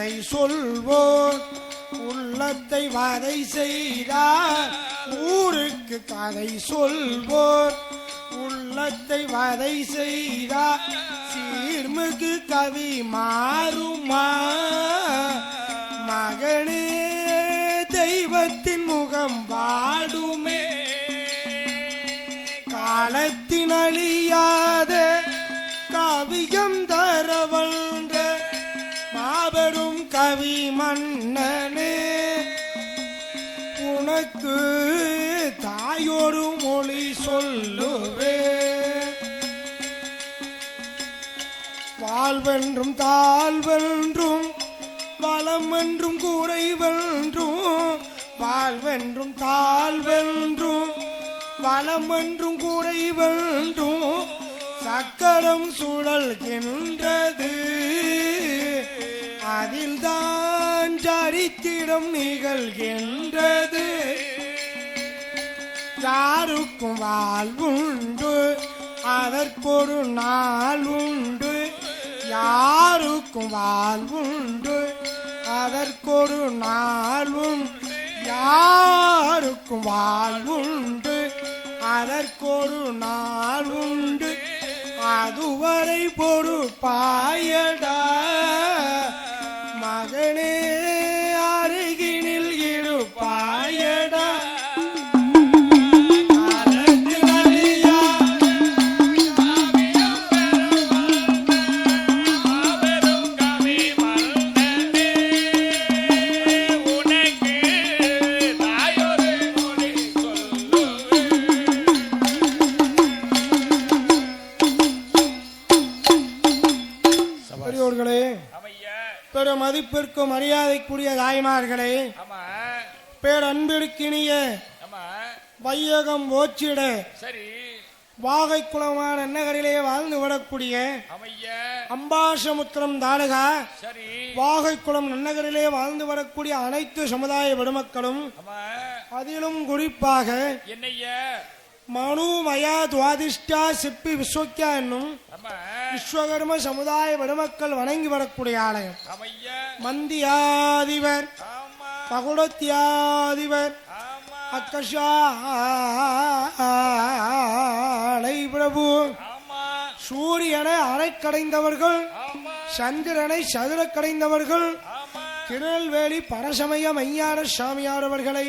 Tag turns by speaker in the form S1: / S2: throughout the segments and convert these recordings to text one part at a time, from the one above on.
S1: கதை சொல்வோர் உள்ளத்தை வதை செய்தார். ஊருக்கு கதை சொல்வோர் உள்ளத்தை வதை செய்தார். சீர்மிகு கவி மாறுமா மகனே தெய்வத்தின் முகம் வாடுமே. காலத்தின் அழியாத கவியம் தரவந்த மாபெரும் கவி மன்னனே, உனக்கு தாயோரு மொழி சொல்லுவே. வாழ்வென்றும் தாழ்வென்றும் வளம் என்றும் குறைவென்றும், வாழ்வென்றும் தாழ்வென்றும் வளம் என்றும் குறைவென்றும் சக்கரம் சுழல்கின்றது. அதில் தான் சரித்திரம் நிகழ்கின்றது. யாருக்கும் வாழ்வுண்டு அதற்கொரு நாள் உண்டு. யாருக்கும் வாழ்வுண்டு அதற்கொரு நாள் உண்டு. யாருக்கும் வாழ்வுண்டு அதற்கொரு நாள் உண்டு. அதுவரை பொறுப்பாயடா மகனே, அருகினில் இருப்பாயடா. பெரும் மதிப்பிற்கும் மரியாதைக்குரிய தாய்மார்களே, பேரன்பிற்கினிய வையகம் ஓச்சிட வாகை குளமான நகரிலே வாழ்ந்து விடக்கூடிய அம்பாசமுத்திரம் தாலுகா வாகைக்குளம் நன்னகரிலே வாழ்ந்து வரக்கூடிய அனைத்து சமுதாய விடுமக்களும், அதிலும் குறிப்பாக மனு மயா துவாதிஷ்டா சிப்பி விஸ்வக்கியா என்னும் விஸ்வகர்ம சமுதாய விடுமக்கள் வணங்கி வரக்கூடிய ஆலயம். மந்தியாதிபர் பகுடத்தியாதிபர் அக்கஷாலை பிரபு சூரியனை அரைக்கடைந்தவர்கள், சந்திரனை சதுர கடைந்தவர்கள், திருநெல்வேலி பரசமய மையான சாமியார் அவர்களை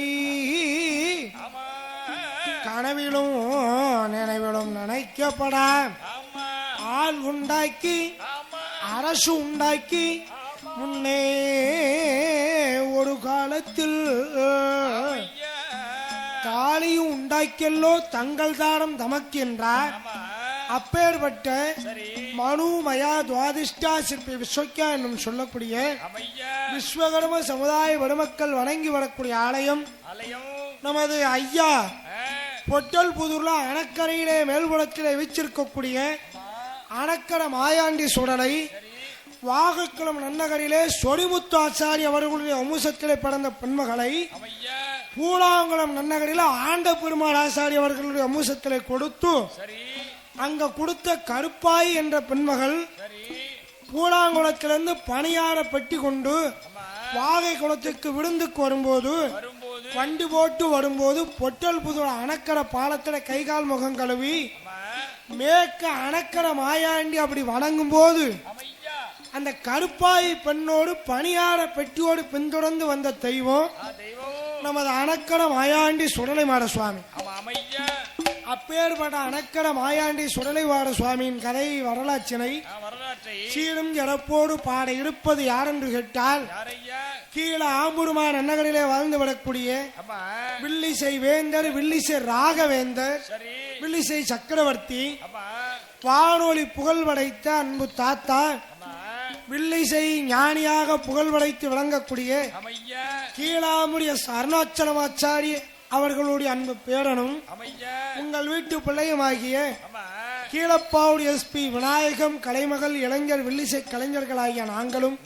S1: கனவிலும் நினைவிலும் நினைக்கப்பட ஆள் உண்டாக்கி அரசு உண்டாக்கி முன்னே ஒரு காலத்தில் காளியும் உண்டாக்கியல்லோ தங்கள் தானம் தமக்கின்றார். அப்பேற்பட்ட மனு மயா துவாதிஷ்டா சிற்பி விஸ்வக்கியா என்னும் சொல்லக்கூடிய விஸ்வகர்ம சமுதாய விடுமக்கள் வணங்கி வரக்கூடிய ஆலயம் நமது ஐயா பொட்டல் புதூர்ல அணக்கரையிலே மேல்புறத்திலே வீச்சிருக்கக்கூடிய அணக்கர மாயாண்டி சுடலை வாகைக்குளம் நன்னகரிலே சொடிமுத்து ஆச்சாரி அவர்களுடைய வம்சத்திலே பிறந்த பெண்மகளை பூலாங்குளம் நன்னகரில் ஆண்ட பெருமாள் ஆசாரி அவர்களுடைய வம்சத்திலே கொடுத்து அங்க கொடுத்த கருப்பாய் என்ற பெண்மகள் பூலாங்குளத்திலிருந்து பணியார பெட்டி கொண்டு வாகை குளத்துக்கு விருந்துக்கு வரும்போது வண்டி போட்டு வரும்போது பொட்டல் புதூர் அணக்கர பாலத்தில கைகால் முகம் கழுவி மேற்க அணக்கர மாயாண்டி அப்படி வணங்கும் போது அந்த கருப்பாய் பெண்ணோடு பணியார பெட்டியோடு பின்தொடர்ந்து வந்த தெய்வம் நமது அணக்கர மாயாண்டி சுடலைமாட சுவாமி. அப்பேற்பட்ட அணக்கர மாயாண்டி சுடலைமாட சுவாமியின் கதை வரலாற்றினை சீரும் இறப்போடு பாட இருப்பது யார் என்று கேட்டால், கீழே ஆம்பூருமான நன்னகரிலே வாழ்ந்து விடக்கூடிய வில்லிசை வேந்தர், வில்லிசை ராகவேந்தர், வில்லிசை சக்கரவர்த்தி, வானொலி புகழ் படைத்த அன்பு தாத்தா, வில்லிசை ஞானியாக புகழ் படைத்து விளங்கக்கூடிய கீழாமுடைய அருணாச்சலமாச்சாரி அவர்களுடைய அன்பு பேரனும் உங்கள் வீட்டு பிள்ளையுமாகிய கீழப்பாவுடைய எஸ்பி விநாயகம் கலைமகள் இளைஞர் வில்லிசை கலைஞர்களாகிய நாங்களும்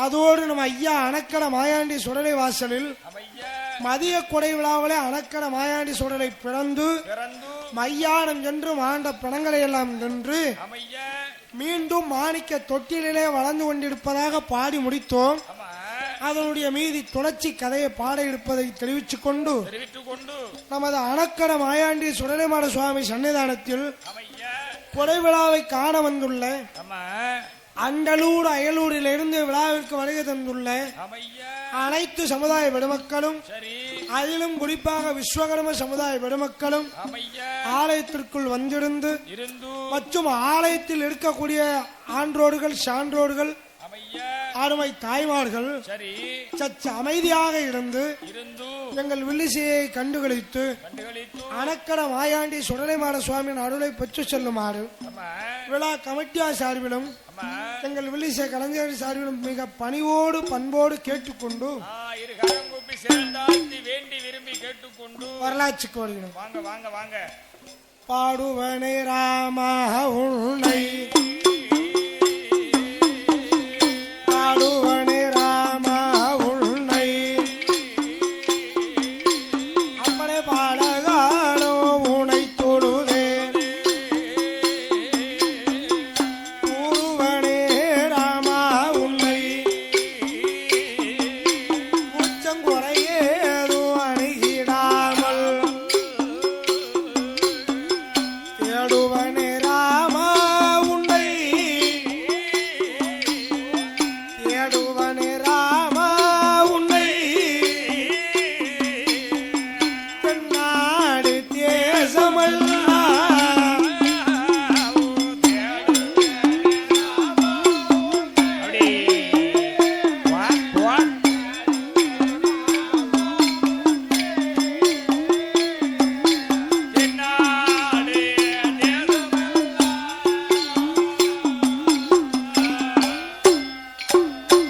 S1: அதோடு நம்ம ஐயா அணக்கட மாயாண்டி சுடலை வாசலில் மதிய கொடை விழாவிலே அணக்கட மாயாண்டி சுடலை பிறந்து மையானம் என்று ஆண்ட பிணங்களை எல்லாம் நின்று மீண்டும் மாணிக்க தொட்டிலே வளர்ந்து கொண்டிருப்பதாக பாடி முடித்தோம். அதனுடைய மீதி தொடர்ச்சி கதையை பாட இருப்பதை தெரிவித்துக் கொண்டு நமது அணக்கர மாயாண்டி சுடலைமாட சுவாமி சன்னிதானத்தில் கொடை விழாவை காண வந்துள்ள அண்டலூர் அயலூரிலிருந்து விழாவிற்கு வருகை தந்துள்ள அனைத்து சமுதாய பெருமக்களும், அதிலும் குறிப்பாக விஸ்வகர்ம சமுதாய பெருமக்களும் ஆலயத்திற்குள் வந்திருந்து மற்றும் ஆலயத்தில் இருக்கக்கூடிய ஆன்றோர்கள், சான்றோர்கள், அருமை தாய்மார்கள் சற்று அமைதியாக இருந்து எங்கள் வில்லிசையை கண்டுகளித்து அணக்கர மாயாண்டி சுடலைமாட சுவாமியின் அருளை பெற்று செல்லுமாறு விழா கமிட்டியார் சார்பிலும் எங்கள் வில்லிசை கலைஞர் சார்பிலும் மிக பணிவோடு பண்போடு கேட்டுக்கொண்டு வரலாற்றுக்கு வருகிறோம். பாடுவனே ராமா உன்னை, பாடுவனே ராமா உன்னை, அப்பனே பாடகாலோ உனை தொழுதேன், கூறுவனே ராமா உன்னை, உச்சங்குறையேதோ அணுகிடாமல், தேடுவனே ராமா உன்னை, தேடுவனே ராமா உன்னை, தென்னாடு தேசமல்லா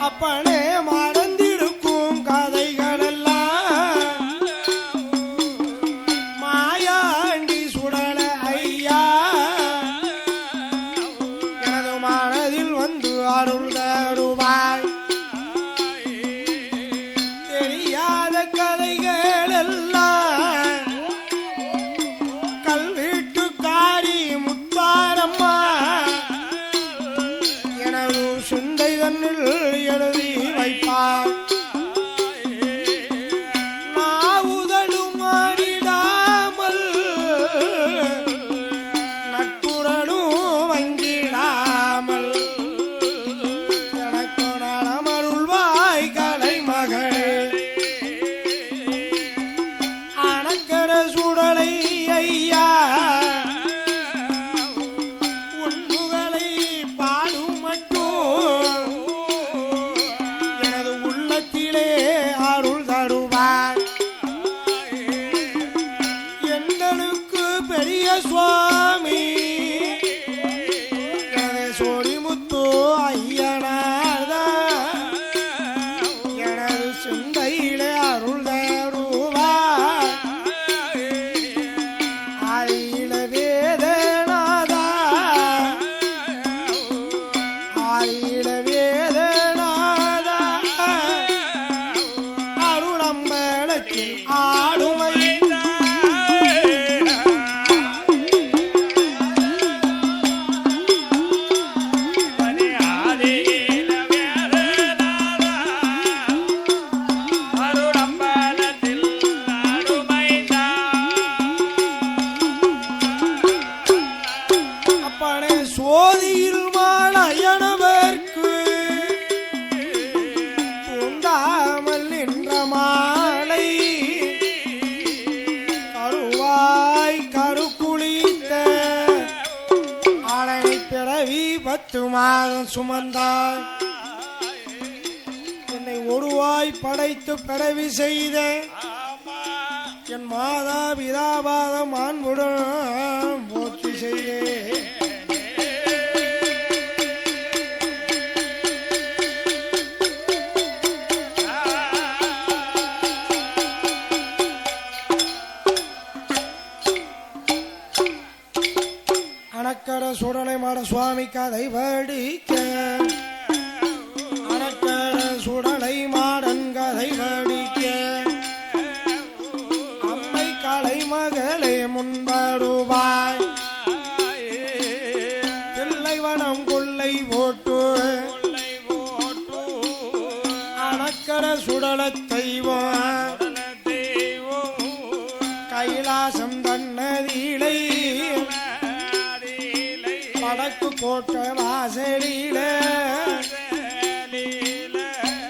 S1: அப்பனே மறந்திருக்கும் கதைகளெல்லாம் மாயாண்டி சுடல ஐயா எனது மனதில் வந்து அருள் தருவாய். தெரியாத கதைகள் எல்லாம் கல்வீட்டுக்காரி முத்தாரம்மா எனது சுந்தை தன்னில் எழுதி வைப்பார். நாவுதலும் மாறிடாமல் நட்புறனும் வங்கிடாமல் எனக்கு நலமருள்வாய் கலை மகளே. அணக்கர சுடலை ஐயா உண்புகளை பாடும் மட்டும் எனது உள்ளத்திலே அருள் தருவார். எங்களுக்கு பெரிய சுவாமி எனது சோழிமுத்து ஐயனார்தான் எனது சிந்தையிலே அருள் தருவார். ஆயில வேதநாதா, ஆயில வேதநாதா, அருளம்பலத்தில் ஆடுமை அப்பனே சோதியில் மாலையனவர்க்கு தூண்டாமல் நின்ற மாலை கருவாய் கருக்குளித்த ஆளனை பிறவி 10 மாதம் சுமந்தார். என்னை ஒருவாய் படைத்து பிறவி செய்த என் மாதா பிதாபாதம் அன்புடன் போற்றி செய்தேன். அணக்கர சுடலைமாட சுவாமி கதை படிக்க, அணக்கர சுடலை மாடன் கதை படிக்க, அம்மை கலை மகளே முன்பருவாய், தில்லைவனம் கொள் அணக்கர சுடல தெய்வம் கைலாசம் தன்னதிலை வடக்கு கோட்ட வாசலில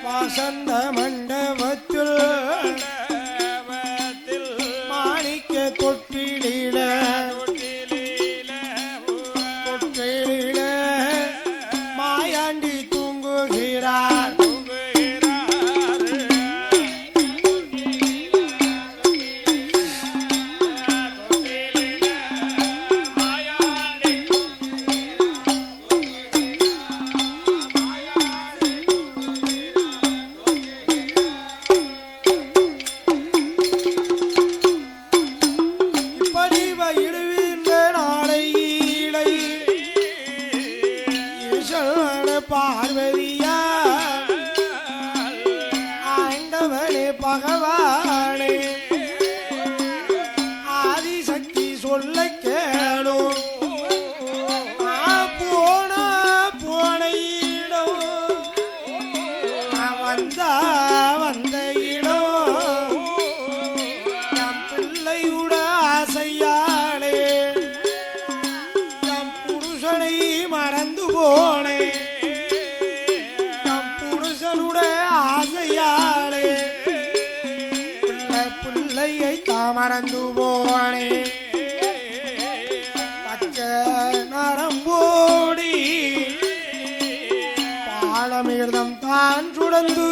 S1: வசந்த மண்டபத்தில் மாணிக்க தொட்டிலில மாயாண்டி தூங்குகிறார் பார்வதியா ஆண்டவனே பகவானே ஆதிசக்தி சொல்ல கேளும் போன இடம் வந்த இடம் நம் பிள்ளையுட ஆசையாளே நம் புருஷனை மறந்து போனே ஆசையாளே பிள்ளையை தாமறந்து போனே பச்சை நரம்போடி பாலமிர்தம் தான் சுடந்து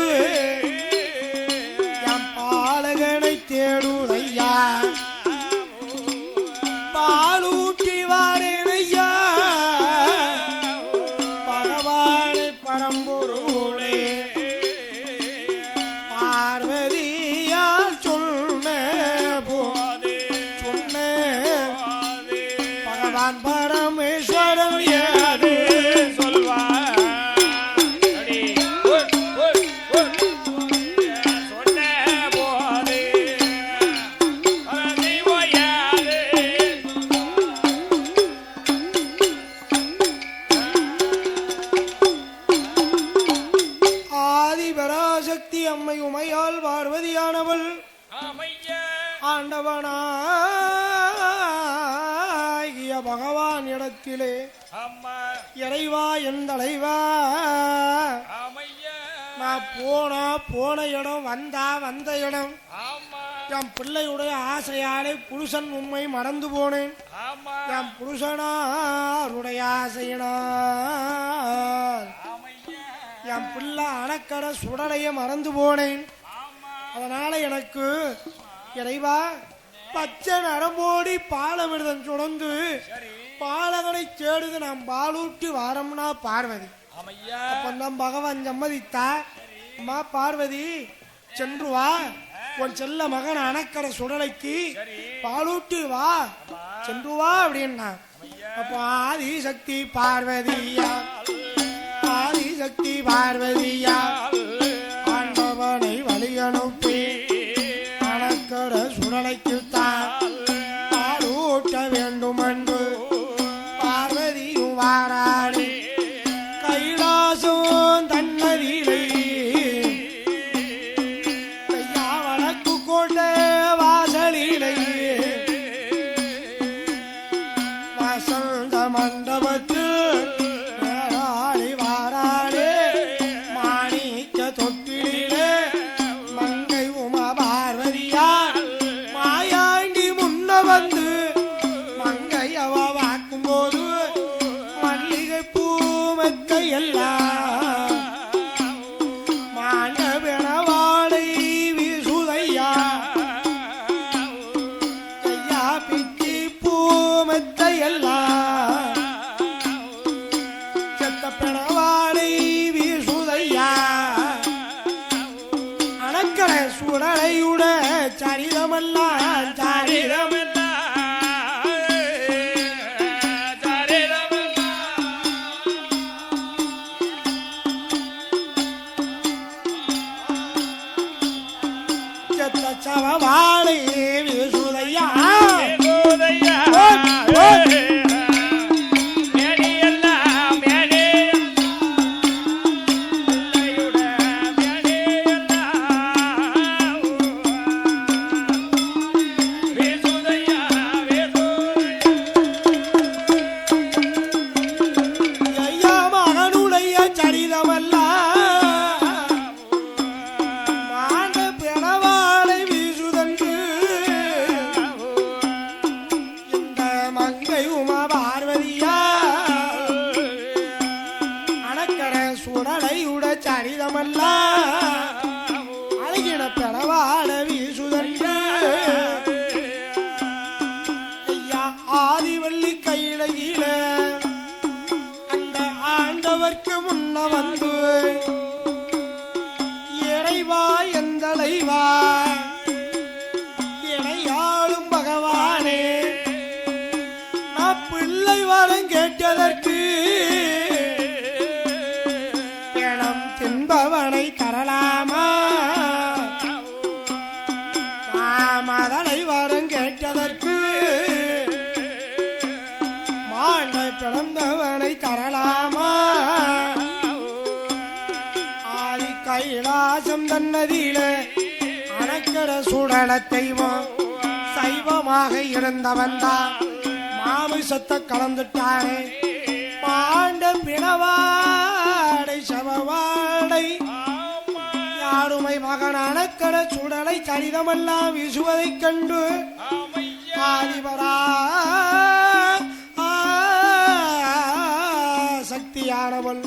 S1: என் பாலகனை தேடுதையா பாலூட்டி வாரேனையா பகவானை பரம்பொருளே பார்வதியால் சொன்ன பகவான் பரமேஸ்வரன் ஏது சொல்வார் பராசக்தி அம்மை உமையால் பார்வதியானவள் ஆண்டவனாகிய பகவான் இடத்திலே இறைவா என் தலைவா நான் போன இடம் வந்த இடம் என் பிள்ளையுடைய ஆசையாலே புருஷன் உண்மை மறந்து போனேன் என் புருஷனாருடைய ஆசையினால் என் பிள்ளை அணக்கர சுடலைய மறந்து போனேன் அதனால எனக்கு இறைவா பச்சை நரம்போடி பாலமிர்தம் சுடந்து பாலகனை தேடுது நாம் பாலூட்டி வாரம்னா பார்வதி அப்பந்தான் பகவான் சம்மதித்தா அம்மா பார்வதி சென்று வா உன் செல்ல மகன் அணக்கர சுடலைக்கு பாலூட்டி வா சென்று வா அப்படின்னா அப்போ ஆதிசக்தி பார்வதியா ஆதிசக்தி பார்வதியா ஆண்டவனை வழி அனுப்பி அணக்கர சுடலைக்கு தான் பாலூட்ட வேண்டும் என்று பார்வதியும் வாராடி கைலாசம் தன்னதிலை கையா வடக்கு கோட்டை வாசலிலை வசந்த மண்டபத்தில் வந்து மங்கையவ வாக்கும் போது மல்லிகை பூமத்தை எல்லாம் மாண்டவென வாடை வீசுதையா கையா பிச்சி பூமத்தை எல்லாம் செத்த பிணவாடை வீசுதையா அணக்கர சுடலையுட சரிதமெல்லாம் சரிதம் சவவாளை வீசுதையா இறைவா என் தலைவா இணையாளும் பகவானே நான் பிள்ளை வரம் கேட்டதற்கு பணம் தின்பவனை தரலாமா மதலை வரம் கேட்டதற்கு மாண்டை பிறந்தவனை தரலாமா ஆதி கைலாசம் தன்னதியில அணக்கர சுடல தெய்வம் சைவமாக இருந்தவன் தான் மாமிசத்தை கலந்துட்டானே பாண்டம் பிணவாடை சவவாடை யாருமை மகனான கட சுடலை சரிதமெல்லாம் வீசுவதைக் கண்டு ஆதிபரா சக்தியானவள்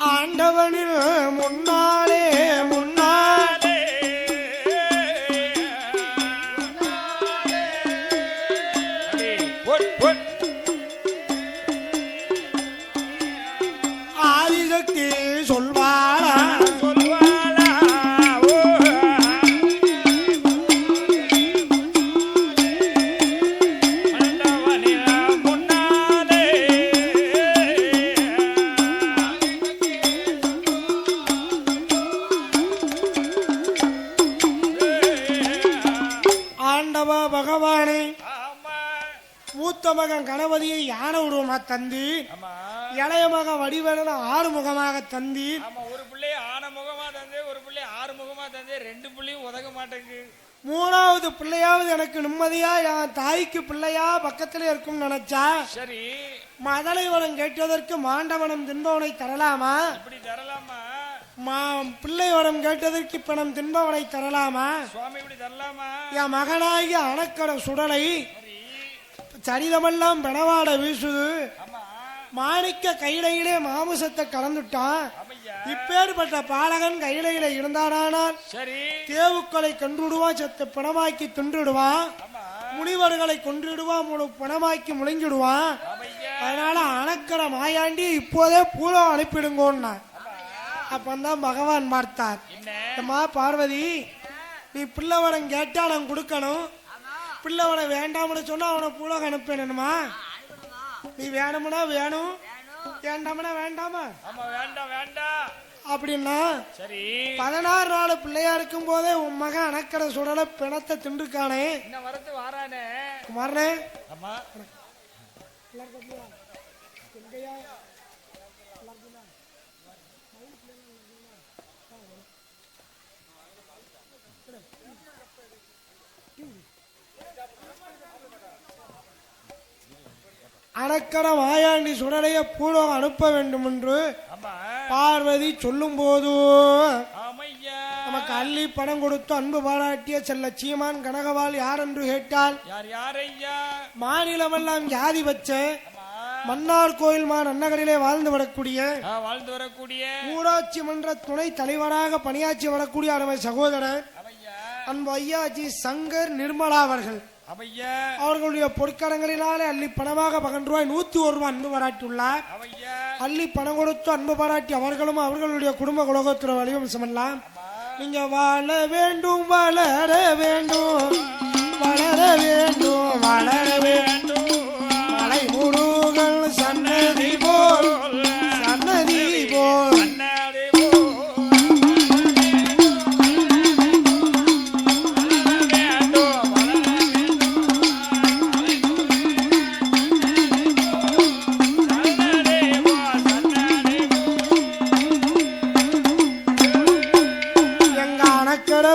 S1: ஆண்டவனில் முன்னாலே முன்னாலே ஆதிசக்தி சொல்வாளா பகவானே மூத்த மகன் கணபதியை யானை உருவமா தந்தி இளைய மகன் வடிவேலன ஆறு முகமாக தந்தி
S2: ஒரு பிள்ளை ஆன முகமா தந்தே ஒரு பிள்ளை ஆறு முகமா தந்தே ரெண்டு பிள்ளையும் உதக மாட்டேங்குது
S1: மூணாவது பிள்ளையாவது எனக்கு நிம்மதியா என் தாய்க்கு பிள்ளையா பக்கத்துல இருக்கும் நினைச்சா
S2: சரி
S1: மதலை வரம் கேட்டதற்கு மாண்டவனம் தின்பவனை தரலாமா
S2: இப்படி தரலாமா
S1: பிள்ளை வரம் கேட்டதற்கு பணம் தின்பவனை தரலாமா
S2: சுவாமி இப்படி தரலாமா
S1: என் மகனாகிய அணக்கட சுடலை சரிதமெல்லாம் பிணவாட வீசுது மாணிக்க கையிலே மாமிசத்தை கலந்துட்டான் இப்பேற்பட்ட பாலகன் கையில இருந்தானால் தேவுக்களை கொன்றுடுவான் செத்து பிணமாக்கி தின்றுடுவான் முனிவர்களை கொன்றுடுவான் முழு பிணமாக்கி முழுங்கிடுவான் அதனால அணக்கட மாயாண்டி இப்போதே பூலம் அனுப்பிடுங்கோன்னா அப்பந்தான் பகவான் பார்த்தார் அம்மா பார்வதி நீ பிள்ளைவனம் கேட்டா நான் கொடுக்கணும் பிள்ளைவனை வேண்டாம்னு சொன்னா அவனை பூலோக அனுப்பணுமா நீ வேணும்னா வேணும் வேண்டாம்னா வேண்டாமா அப்படின்னா 16 நாள் பிள்ளையா இருக்கும் போதே உன் மகன் அணக்கட சுடல பிணத்தை திண்டுக்கானே குமாரனே அணக்கட மாயாண்டி சுடலைய பூலோகம் அனுப்ப வேண்டும் என்று பார்வதி சொல்லும் போது நமக்கு அள்ளி பணம் கொடுத்து அன்பு பாராட்டிய செல்ல சீமான் கனகவால் யார் என்று கேட்டால் மாநிலமெல்லாம் ஜாதி வச்ச மன்னார் கோயில் மான் அன்னகரிலே வாழ்ந்து வரக்கூடிய ஊராட்சி மன்ற துணை தலைவராக பணியாற்றி வரக்கூடிய அருமை சகோதரர் அன்பு ஐயாஜி சங்கர் நிர்மலா அவர்கள் அவர்களுடைய பொற்கரங்களினாலே அள்ளி பணமாக 11 ரூபாய் 101 ரூபாய் அன்பு பாராட்டியுள்ளார். அள்ளி பணம் கொடுத்து அன்பு பாராட்டி அவர்களும் அவர்களுடைய குடும்ப குலோகத்திர வழியும் சமல்லாம். நீங்க வாழ வேண்டும் வளர வேண்டும் வளர வேண்டும் வளர வேண்டும் மலை முருகன் சன்னதி போல் சன்னதி போல்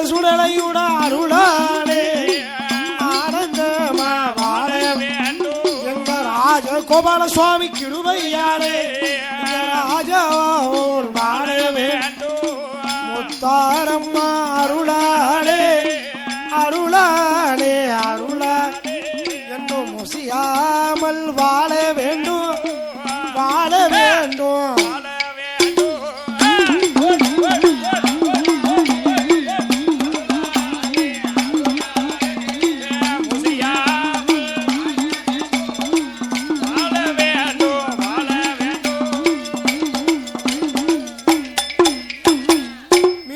S1: சுடலையுட அருளாலே ஆனந்தமா வாழ வேண்டும் எங்க ராஜ கோபால சுவாமி கிருபையாலே ராஜாவோர் வாழ வேண்டும் முத்தாரம்மா அருளாலே அருளாலே அருளா என்றும் முசியாமல் வாழ வேண்டும் வாழ வேண்டும்.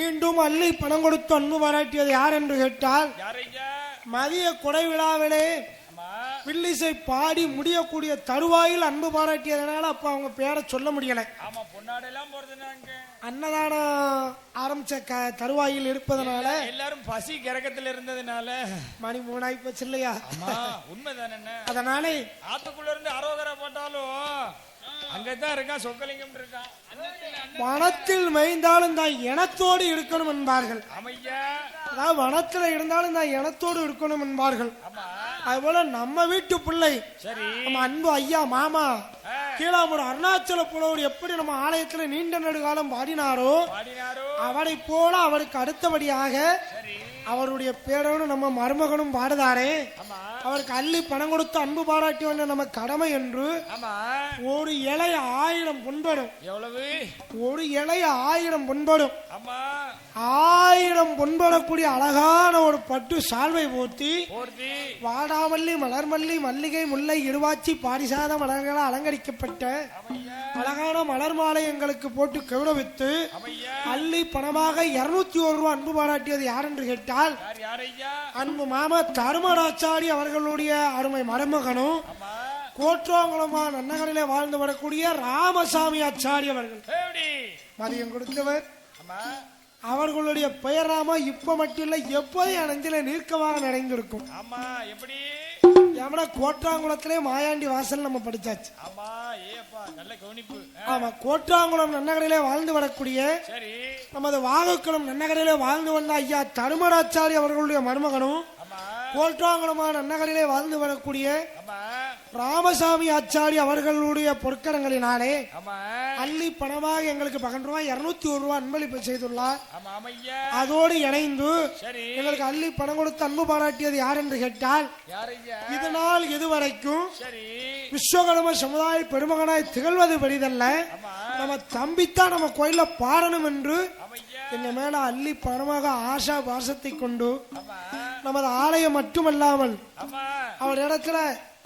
S1: மீண்டும் அள்ளி பணம் கொடுத்து அன்பு பாராட்டியது யார் என்று கேட்டால்
S2: யாரையா?
S1: மதிய கொடை விழாவிலே
S2: ஆமா
S1: வில்லிசை பாடி முடியக்கூடிய தருவாயில் அன்பு பாராட்டியதனால அப்ப அவங்க பேரை சொல்ல முடியல.
S2: ஆமா பொன்னாடெல்லாம் போறதுனாங்க
S1: அன்னதானம் ஆரம்பிச்ச தருவாயில் இருப்பதனால
S2: எல்லாரும் பசி கிறக்கத்துல இருந்ததுனால
S1: மணி 3 ஆகி போச்சு இல்லையா?
S2: ஆமா உண்மைதானே.
S1: அதனாலே
S2: ஆத்துக்குள்ள இருந்து அரோகரா போட்டாலும் அங்கதான் இருக்கான் சொக்கலிங்கம் இருக்கான்.
S1: வனத்தில் மேய்ந்தாலும் தான் இனத்தோடு இருக்கணும் என்பார்கள்.
S2: அமையா
S1: அதாவது வனத்துல இருந்தாலும் தான் இனத்தோடு இருக்கணும் என்பார்கள்.
S2: ஆமா
S1: அதுபோல நம்ம வீட்டு பிள்ளை
S2: சரி
S1: நம்ம அன்பு ஐயா மாமா கீழாமூர் அருணாச்சல புலவர் எப்படி நம்ம ஆலயத்துல நீண்ட நெடுகாலம் பாடினாரோ
S2: பாடினாரோ
S1: அவரை போல அவருக்கு அடுத்தபடியாக
S2: சரி
S1: அவருடைய பேரோடு நம்ம மருமகனும் பாடுதாரே.
S2: ஆமா
S1: அவருக்கு அள்ளி பணம் கொடுத்து அன்பு பாராட்டி வந்த நம்ம கடமை என்று
S2: ஆமா
S1: ஒரு இலை 1000 பொன்படும்.
S2: எவ்வளவு?
S1: ஒரு இலை 1000 பொன்படும்.
S2: ஆமா
S1: 1000 பொன்படக்கூடிய அழகான ஒரு பட்டு சால்வை போர்த்தி
S2: போர்த்தி
S1: வாடாமல்லி மலர்மல்லி மல்லிகை முல்லை இருவாச்சி பாரிசாத மலர்களால் அலங்கரிக்கப்பட்ட அழகான மலர் மாலை எங்களுக்கு போட்டு கௌரவித்து
S2: அமையா
S1: அள்ளி பணமாக 201 ரூபாய் அன்பு பாராட்டியது யார் என்று கேட்டால்
S2: யார் யாரையா?
S1: அன்பு மாமா தருமராச்சாரி அவர்களுடைய அருமை மருமகனும்
S2: ஆமா
S1: கோற்றாங்குளமா நன்னகரிலே வாழ்ந்து வரக்கூடிய ராமசாமி ஆச்சாரி அவர்கள்
S2: எப்படி?
S1: மதியம் கொடுத்தவர்.
S2: ஆமா
S1: அவர்களுடைய பெயர் நாம இப்ப மட்டும் இல்ல எப்போதும் என் நெஞ்சில நீர்க்கமாக நிறைந்திருக்கும்.
S2: ஆமா எப்படி?
S1: ஏமனா கோற்றாங்குளத்திலே மாயாண்டி வாசல் நம்ம படிச்சாச்சு.
S2: ஆமா ஏப்பா நல்ல கவனிப்பு.
S1: ஆமா கோற்றாங்குளம் நன்னகரிலே வாழ்ந்து வரக்கூடிய
S2: சரி
S1: நமது வாகக்குளம் நன்னகரிலே வாழ்ந்து வந்த ஐயா தருமராச்சாரி அவர்களுடைய மருமகனும்
S2: ஆமா
S1: கோற்றாங்குளமான நன்னகரிலே வாழ்ந்து வரக்கூடிய
S2: ஆமா
S1: ராமசாமி ஆச்சாரி அவர்களுடைய பொற்கரங்களினாலே
S2: ஆமா
S1: அள்ளி பணமாக எங்களுக்கு 12 ரூபாய் 201 ரூபாய் அன்பளிப்பு செய்துள்ளார்.
S2: ஆமா அமையா
S1: அதோடு இணைந்து
S2: சரி
S1: எங்களுக்கு அள்ளி பணம் கொடுத்து அன்பு பாராட்டியது யார் என்று கேட்டால்
S2: யாரையா?
S1: இதனால் இதுவரைக்கும்
S2: சரி
S1: விஸ்வகர்ம சமுதாய பெருமகனாய் திகழ்வது பெரிதல்ல,
S2: ஆமா
S1: நம்ம தம்பித்தான் நம்ம கோயில பாடணும் என்று
S2: அமையா
S1: எங்க மேல அள்ளி பணமாக ஆசா பாசத்தை கொண்டு
S2: ஆமா
S1: நமது ஆலயம் மட்டுமல்லாமல்
S2: ஆமா
S1: அவர் இடத்துல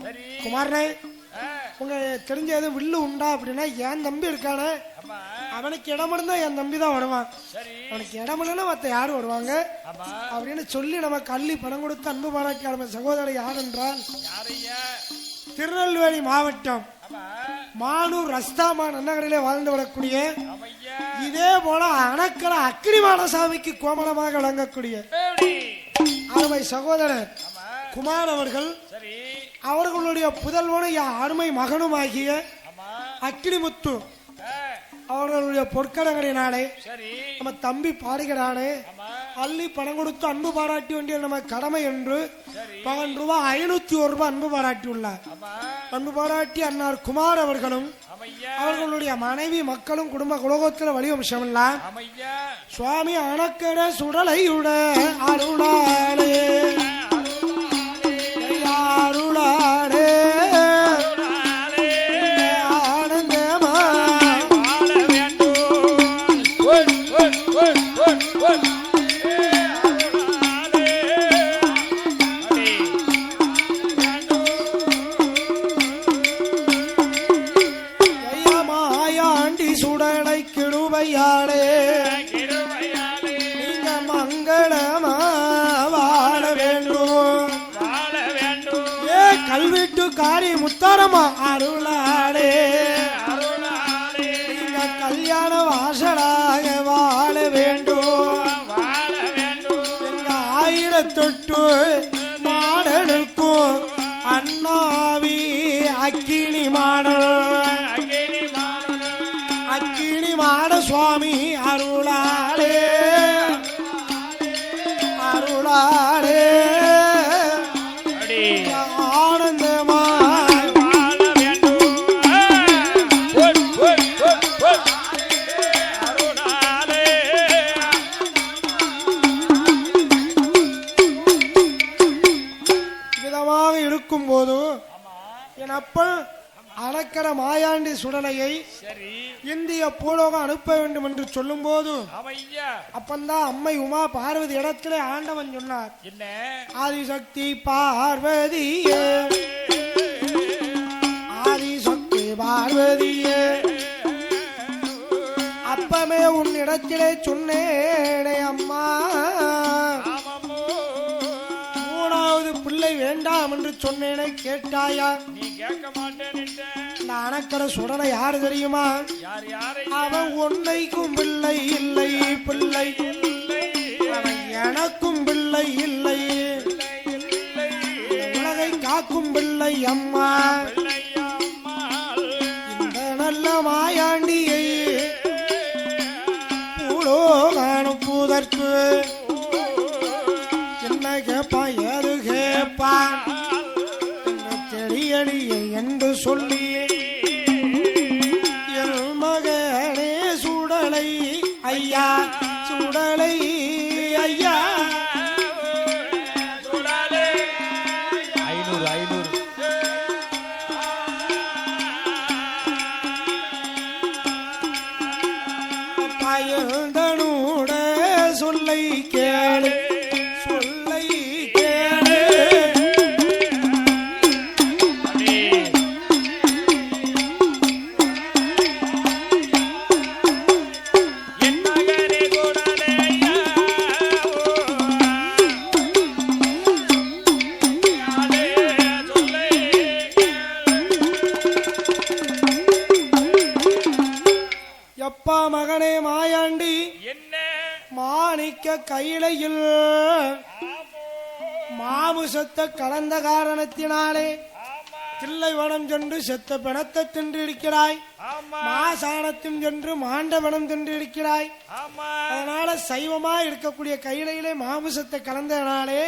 S2: சரி
S1: குமாரனே
S2: ஆ,
S1: உங்க தெரிஞ்ச எதுவும் வில்லு உண்டா அப்படின்னா என் தம்பி இருக்கானே
S2: ஆமா
S1: அவனுக்கு இடம் இருந்தா என் தம்பி தான் வருவான்,
S2: சரி
S1: அவனுக்கு இடம் இல்லைன்னா மத்த யாரும் வருவாங்க
S2: ஆமா
S1: அப்படின்னு சொல்லி நமக்கு அள்ளி பணம் கொடுத்து அன்பு பாராட்டி நம்ம சகோதரர் யார் என்றால்
S2: யாரையா?
S1: திருநெல்வேலி மாவட்டம்
S2: ஆமா
S1: மானூர் ரஸ்தாமா நன்னகரிலே வாழ்ந்து வரக்கூடிய
S2: அமையா
S1: இதே போல அணக்கர அக்கினிமாடசாமிக்கு கோமலமாக விளங்கக்கூடிய
S2: எப்படி?
S1: அருமை சகோதரர்
S2: ஆமா
S1: குமார் அவர்கள்
S2: சரி
S1: அவர்களுடைய புதல்வனும் அருமை மகனுமாகிய
S2: ஆமா
S1: அக்கினிமுத்து
S2: ஆ,
S1: அவர்களுடைய பொற்கடங்களினாலே
S2: சரி
S1: நம்ம தம்பி பாடுகிறானே
S2: ஆமா
S1: அள்ளி பணம் கொடுத்து அன்பு பாராட்டி வேண்டிய நம்ம கடமை என்று
S2: சரி
S1: 12 ரூபாய் 501 ரூபாய் அன்பு பாராட்டி உள்ளார்.
S2: ஆமா
S1: அன்பு பாராட்டி அன்னார் குமார் அவர்களும்
S2: அமையா
S1: அவர்களுடைய மனைவி மக்களும் குடும்ப குலோகத்தில் வழிவம்சமெல்லாம்
S2: அமையா
S1: சுவாமி அணக்கட சுடலையுட அருளாளே அருளாளே ஆனந்தமா
S2: வாழ வேண்டும் one one one one one
S1: ஐயா மாயாண்டி சுடலை கிடுவையாளே நீங்க மங்களமா வாழ வேண்டும்.
S2: வாழ வேண்டும்
S1: ஏ கல்வெட்டு காரி முத்தாரமா அருளாளே
S2: அருளாளே
S1: நீங்க கல்யாண வாசலாக வாழ வேண்டும்.
S2: வாழ வேண்டும்
S1: எங்க 1008 மாடலுக்கும் அண்ணாவி அக்கினி மாடல்
S2: அகிலி மாணவன்
S1: அக்கினி மாட சுவாமி அருளாளே அருளாளே
S2: அடி
S1: ஆனந்தமாய்
S2: வாழ வேண்டும் ஒன் ஒன் ஒன் ஒன் அருளாளே
S1: விதமாக இருக்கும் போது என் அப்பன் அணக்கர மாயாண்டி சுடலையை
S2: சரி
S1: இந்திய பூலோகம் அனுப்ப வேண்டும் என்று சொல்லும் போது
S2: அமையா
S1: அப்பந்தான் அம்மை உமா பார்வதி இடத்திலே ஆண்டவன் சொன்னார்,
S2: என்ன
S1: ஆதிசக்தி பார்வதியே ஆதிசக்தி பார்வதியே அப்பமே உன்னிடத்திலே சொன்னேனே பிள்ளை வேண்டாம் என்று சொன்னேனே கேட்டாயா?
S2: நீ கேட்க மாட்டேன்னு
S1: இந்த அணக்கடை சுடலை யாரு தெரியுமா?
S2: யார் யாரை
S1: அவன் உன்னைக்கும் பிள்ளை இல்லை, பிள்ளை அவன் எனக்கும் பிள்ளை இல்லை, உலகை காக்கும் பிள்ளை அம்மா. இந்த நல்ல மாயாண்டியை அனுப்புவதற்கு என்ன கேட்பான், ஏது கேட்பான் தெரியடியே என்று சொல்லி என் மகனே சுடலை ஐயா, சுடலை ஐயா.
S2: 500
S1: பயந்தனோட சொல்லை கேளு, சொல்லை கேளு. எப்பா மகனே மாயாண்டி,
S2: என்ன
S1: மாணிக்க கையிலையில் மாமுசத்தை கலந்த காரணத்தினாலே தில்லைவனம் சென்று செத்த பிணத்தை தின்றிருக்கிறாய், மாசாணத்தும் சென்று மாண்டவனம் தின்றிருக்கிறாய். அதனால சைவமா இருக்கக்கூடிய கையிலையிலே மாமுசத்தை கலந்தனாலே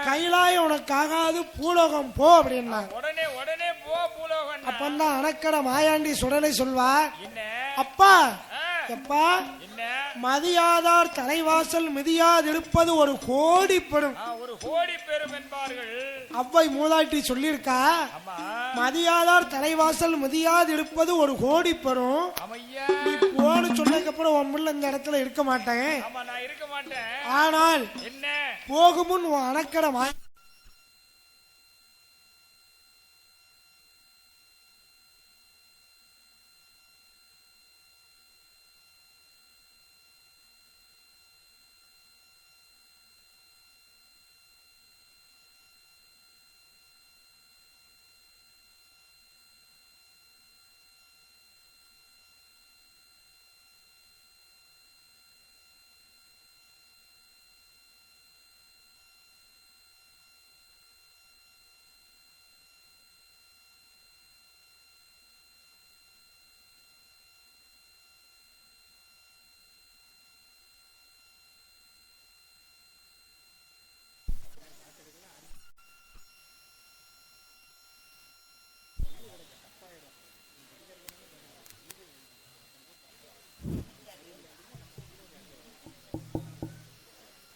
S1: கையிலாய உனக்காகாது, பூலோகம் போ அப்படின்னா.
S2: உடனே உடனே போ பூலோகம்.
S1: அப்பந்தான் அணக்கட மாயாண்டி சுடலை சொல்வார், அப்பா எப்பா மதியாதார் தலைவாசல் மிதியாதிருப்பது ஒரு கோடி பெறும்,
S2: ஒரு கோடி பெறும் என்பார்கள்.
S1: அவ்வை மூதாட்டி சொல்லியிருக்கா, மதியாதார் தலைவாசல் மிதியாதிருப்பது ஒரு கோடி பெறும். நீ போன்னு சொன்னதுக்கு அப்புறம் உன் முள்ள இந்த இடத்துல இருக்க மாட்டேன். ஆனால் போகுமுன் உன் அணக்கட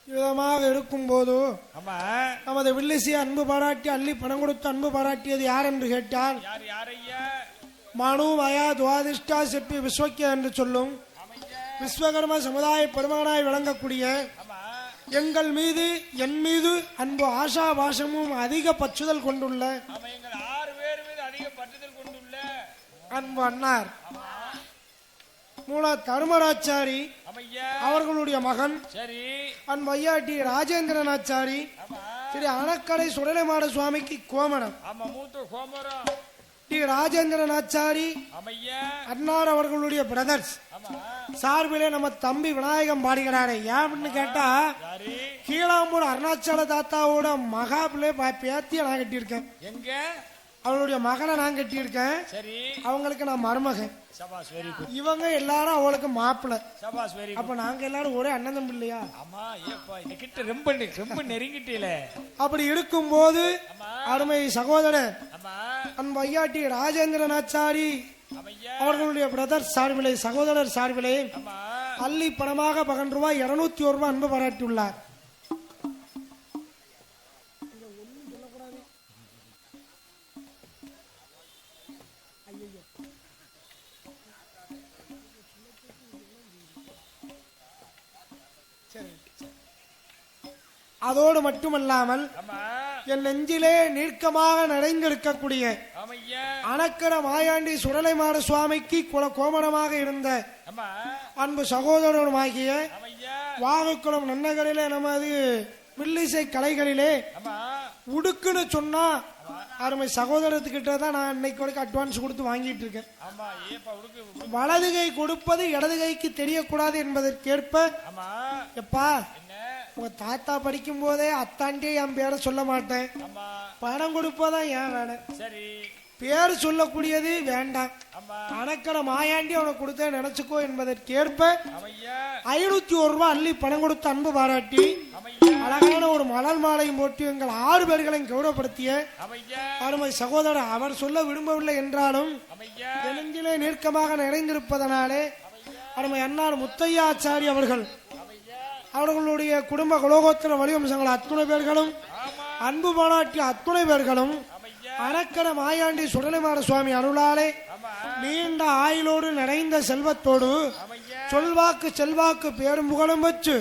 S1: விதமாக இருக்கும் போது நமது வில்லிசி அன்பு பாராட்டி அள்ளி பணம் கொடுத்து அன்பு பாராட்டியது யார் என்று கேட்டால், மனு மயா துவாதிஷ்டா சிற்பி விஸ்வக்கிய என்று சொல்லும் விஸ்வகர்ம சமுதாய பெருமானாய் விளங்கக்கூடிய எங்கள் மீது என் மீது அன்பு ஆஷா பாசமும் அதிக பற்றுதல் கொண்டுள்ள அன்பு அன்னார் மூல தருமராச்சாரி அவர்களுடைய மகன் அன்பு ஐயாட்டி ராஜேந்திரனாச்சாரி திரு அணக்கடை சுடலைமாட சுவாமிக்கு கோமணம் டி ராஜேந்திரனாச்சாரி அன்னார் அவர்களுடைய பிரதர்ஸ் சார்பிலே நம்ம தம்பி விநாயகம் பாடுகிறாரே. ஏன்னு கேட்டா, கீழாம்பூர் அருணாச்சல தாத்தாவோட மகா பிள்ளை பேத்திய நான் கட்டியிருக்கேன், அவளுடைய மகனை நான் கட்டியிருக்கேன், அவங்களுக்கு நான் மருமகன், இவங்க எல்லாரும் அவளுக்கு மாப்பிள்ள. அப்ப நாங்க எல்லாரும் ஒரே அண்ணன் தம்பி இல்லையா?
S2: ரொம்ப நெருங்கிட்டீல.
S1: அப்படி இருக்கும் போது அருமை சகோதரர் அன்பு ஐயாட்டி ராஜேந்திரனாச்சாரி அவர்களுடைய பிரதர் சார்பிலே சகோதரர் சார்பிலே அள்ளி பணமாக 11 ரூபாய் 201 ரூபாய் அன்பு பாராட்டியுள்ளார். அதோடு மட்டுமல்லாமல் என் நெஞ்சிலே நீர்க்கமாக நிறைந்திருக்கக்கூடிய அணக்கட மாயாண்டி சுடலைமாட சுவாமிக்கு கோமணமாக இருந்த அன்பு சகோதரனுமாகிய வாகைக்குளம் நன்னகரிலே நமது வில்லிசை கலைகளிலே உடுக்குன்னு சொன்னா அருமை சகோதரத்துக்கிட்ட தான் நான் இன்னைக்கு வரைக்கும் அட்வான்ஸ் கொடுத்து வாங்கிட்டு இருக்கேன்.
S2: ஆமா ஏப்பா உடுக்கு
S1: வலது கை கொடுப்பது இடது கைக்கு தெரியக்கூடாது என்பதற்கேற்ப
S2: ஆமா
S1: எப்பா
S2: என்ன
S1: உங்க தாத்தா படிக்கும் போதே அத்தாண்டே என் பேரை சொல்ல மாட்டேன்,
S2: ஆமா
S1: பணம் கொடுப்பதான் ஏன் வேணும்,
S2: சரி
S1: பேர் சொல்லக்கூடியது வேண்டாம்,
S2: ஆமா
S1: அணக்கட மாயாண்டி அவனுக்கு கொடுத்த நினைச்சுக்கோ என்பதற்கேற்ப
S2: அவையா
S1: 501 ரூபாய் அள்ளி பணம் கொடுத்து அன்பு பாராட்டி
S2: அவையா
S1: அழகான ஒரு மலர் மாலையும் போட்டு எங்கள் 6 பேர்களையும் கௌரவப்படுத்திய
S2: அவையா
S1: அருமை சகோதரர் அவர் சொல்ல விரும்பவில்லை என்றாலும்
S2: அவையா
S1: நெஞ்சிலே நெருக்கமாக நிறைந்திருப்பதனாலே அருமை அன்னார் முத்தையாச்சாரி அவர்கள் அவர்களுடைய குடும்ப குலோகோத்திர வலிவம்சங்கள் அத்துணை பேர்களும் அன்பு பாராட்டிய அத்துணை பேர்களும் அணக்கர மாயாண்டி சுடலைமாட சுவாமி அருளாலே நீண்ட ஆயுளோடு நிறைந்த செல்வத்தோடு சொல்வாக்கு செல்வாக்கு பேரும் புகழும் வச்சு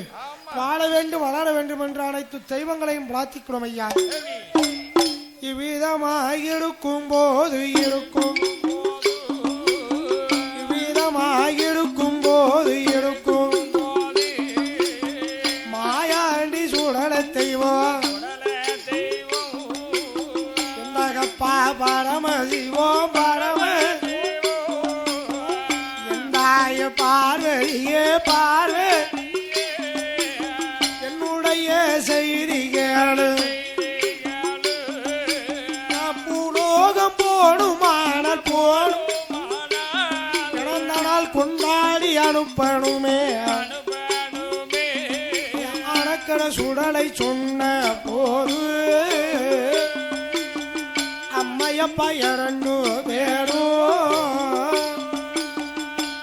S1: வாழ வேண்டும் வளர வேண்டும் என்று அனைத்து தெய்வங்களையும் பிரார்த்திக்கிறோம் ஐயா. இவ்விதமாக இருக்கும் போது இருக்கும் இவ்விதமாக இருக்கும் போது இருக்கும் மாயாண்டி சுடல தெய்வம் எந்தகப்பா பரமசிவோம் பரம எந்தாய பார்வையே பார்வை என்னுடைய செய்திகள் பூலோகம் போடுமானால் போடும் பிறந்த நாள் கொண்டாடி அனுப்பணுமே அணக்கட சுடலை சொன்ன போது அம்மையப்பா 2 பேரும்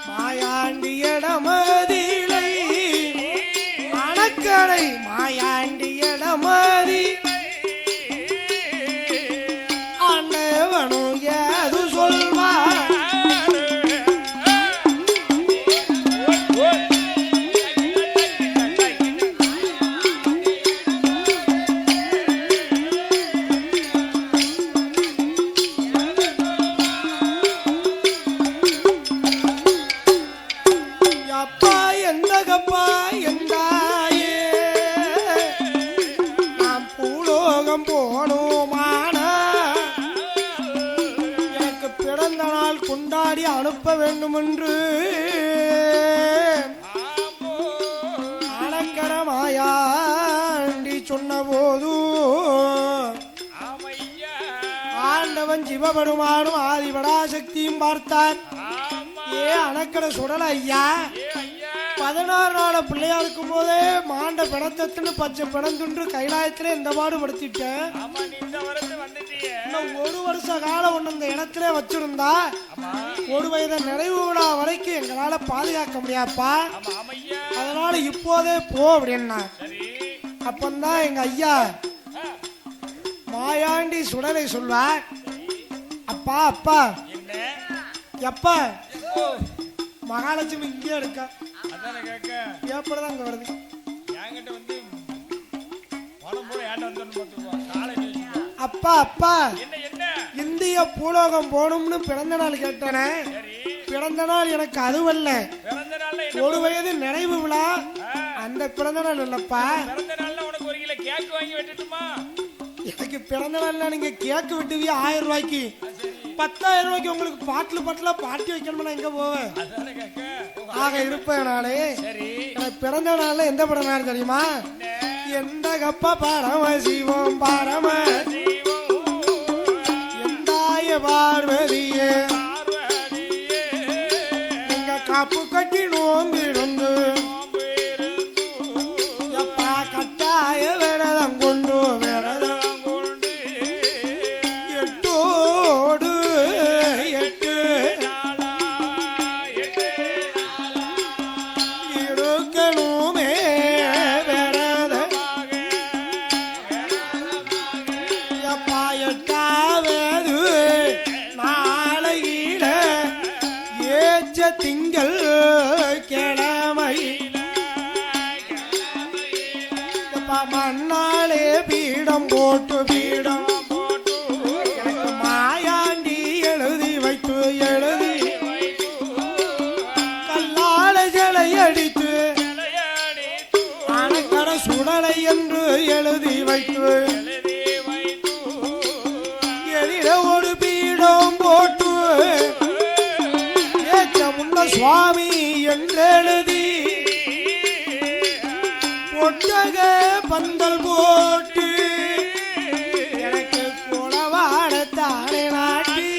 S1: மாயாண்டி இடமதிலை அணக்கடை மாயாண்டி இடமதி ஆண்டவனும் ஏது சொல்வார் அப்பா எந்தகப்பா எந்தாயே நாம் பூலோகம் போனோமானா எனக்கு பிறந்த நாள் கொண்டாடி அனுப்ப வேண்டும் என்று அலங்கரமாயாண்டி சொன்ன போது ஆண்டவன் சிவபெருமானும் ஆதிபராசக்தியும் பார்த்தார். ஏ அணக்கட சுடல ஐயா 16 நாள் பிள்ளையா இருக்கும் போதே மாண்ட பிணத்தத்துன்னு பச்சை பிணந்துன்று கைலாயத்திலே இந்த பாடுபடுத்திட்டேன். இன்னும் 1 வருஷ காலம் ஒண்ணு இந்த இடத்துல வச்சிருந்தா 1 வயது நிறைவு விழா வரைக்கும் எங்களால பாதுகாக்க முடியாப்பா, அதனால இப்போதே போ அப்படின்னா அப்பந்தான் எங்க ஐயா மாயாண்டி சுடலை சொல்வார். அப்பா அப்பா எப்பா மகாலட்சுமி இங்கே இருக்கா எப்படிதான் இங்க வருது அப்பா அப்பா இந்திய பூலோகம் போகணும்னு பிறந்த நாள் கேட்டேனே, பிறந்த நாள் எனக்கு அதுவல்ல 1 வயது நிறைவு விழா அந்த பிறந்த நாள் இல்லப்பா. எனக்கு பிறந்த நாள்ல நீங்க கேக்கு விட்டுவியா 1000 ரூபாய்க்கு 10,000 ரூபாய்க்கு உங்களுக்கு பாட்டுல பாட்டி வைக்கணும்னா எங்க போவேன் ஆக இருப்பேன் நாளே. எனக்கு பிறந்த நாள்ல எந்த பிறந்த நாள் தெரியுமா? எந்த கப்பா பரமசிவம் பரம எந்தாய பார்வதியே எங்க காப்பு கட்டி நோம்பிருந்து எப்பா கட்டாய விரதம் கொண்டு விரதம் எட்டோடு 8 இருக்கணுமே விரதம் எப்பா 8வது நாளையில ஏச்ச திங்கள் கிழமை எப்பா மண்ணாலே பீடம் போட்டு பீடம் எனக்கு மாயாண்டி எழுதி வைத்து எழுதி கல்லால ஜலை அடித்து அணக்கட சுடலை என்று எழுதி வைத்து சுவாமி என்றெழுதி ஒட்டக பந்தல் போட்டு எனக்கு குளவாட தானே நாட்டி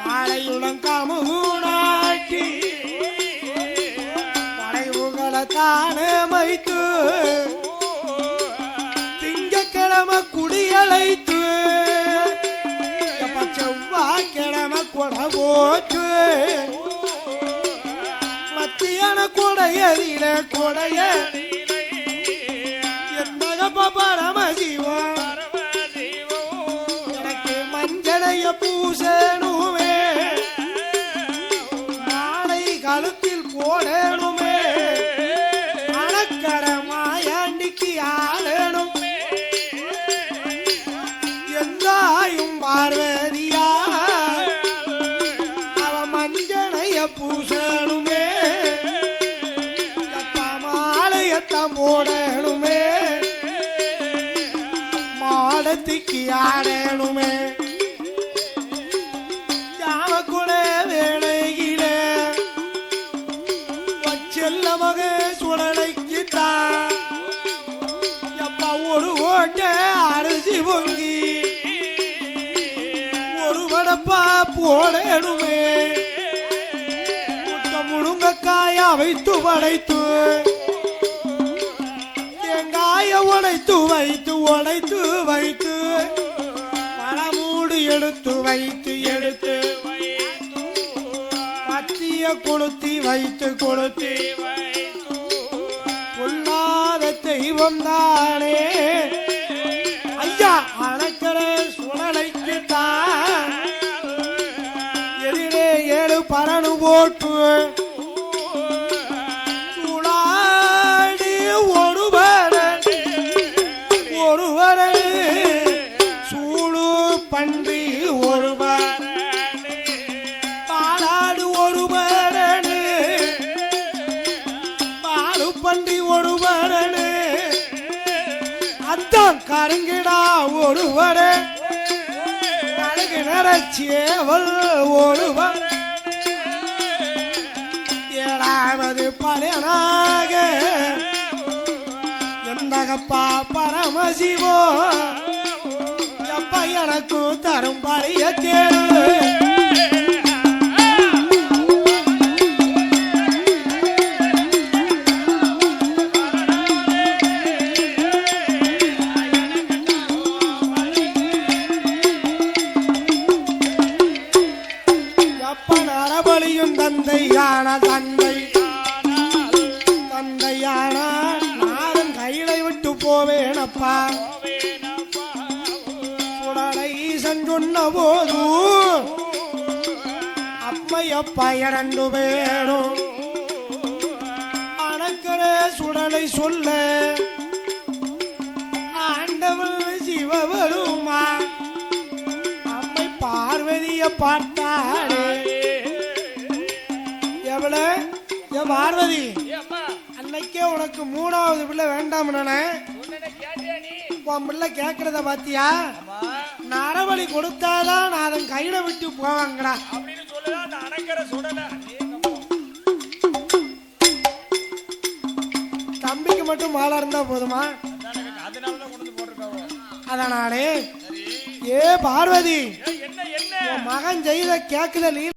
S1: வாழையுடன் கமுகு நாட்டி படைவுகளை தானே மைத்து திங்கக்கிழமை குடியழைத்து செவ்வாய்க்கிழமை கொடை போட்டு மத்தியான கொடையதில கொடைய எந்தகப்ப பரமசிவம் எனக்கு மஞ்சளைய பூசணுமே நாளை கழுத்தில் போடணுமே அணக்கட மாயாண்டிக்கு ஆளணும் எந்தாயும் பார்வதியா அவ மஞ்சளைய பூசணுமே மாலையத்தான் போடணுமே மாடத்துக்கு ஆடணுமே ஜாமக்குட வேளையில செல்ல மக சுடலைக்குத்தான் எப்பா ஒரு ஓட்ட அரிசி பொங்கி ஒரு வடப்பா போடணுமே முருங்கக்காயா வைத்து படைத்து தேங்காய உடைத்து வைத்து உடைத்து வைத்து பழமூடு எடுத்து வைத்து எடுத்து பத்திய கொளுத்தி வைத்து கொளுத்தி பொல்லாத தெய்வம் தானே ஐயா அணக்கிற சுழலைக்கு தான் எதிரே 7 பரணு போட்டு சுழாடி ஒருவரை சூடு பன்றி ஒருவர் பாலாடு ஒருவரனு பாலு பன்றி ஒருவரனு அத்தான் கருங்கிடா ஒருவரே சேவல் ஒருவர் 7வது பலனாக எந்தகப்பா பரமசிவோ எப்ப எனக்கு தரும் பரிய கேளு தந்தையான தந்தையான நானும் கையிலை விட்டு போவேனப்பா சுடலை சொன்ன போது அப்பையப்பா 2 பேரும் அணக்கிற சுடலை சொல்ல ஆண்டவன் சிவபெருமா அம்மை பார்வதிய பார்த்தாரே பார்வதி அன்னைக்கே உனக்கு 3வது பிள்ளை வேண்டாம் உன் பிள்ளை கேட்கறத பாத்தியா நரபலி கொடுத்தாதான் நான் அதன் கையில விட்டு போவாங்கடா தம்பிக்கு மட்டும் மாலை இருந்தா போதுமா அதனாலே ஏ பார்வதி மகன் செய்த கேக்குதல்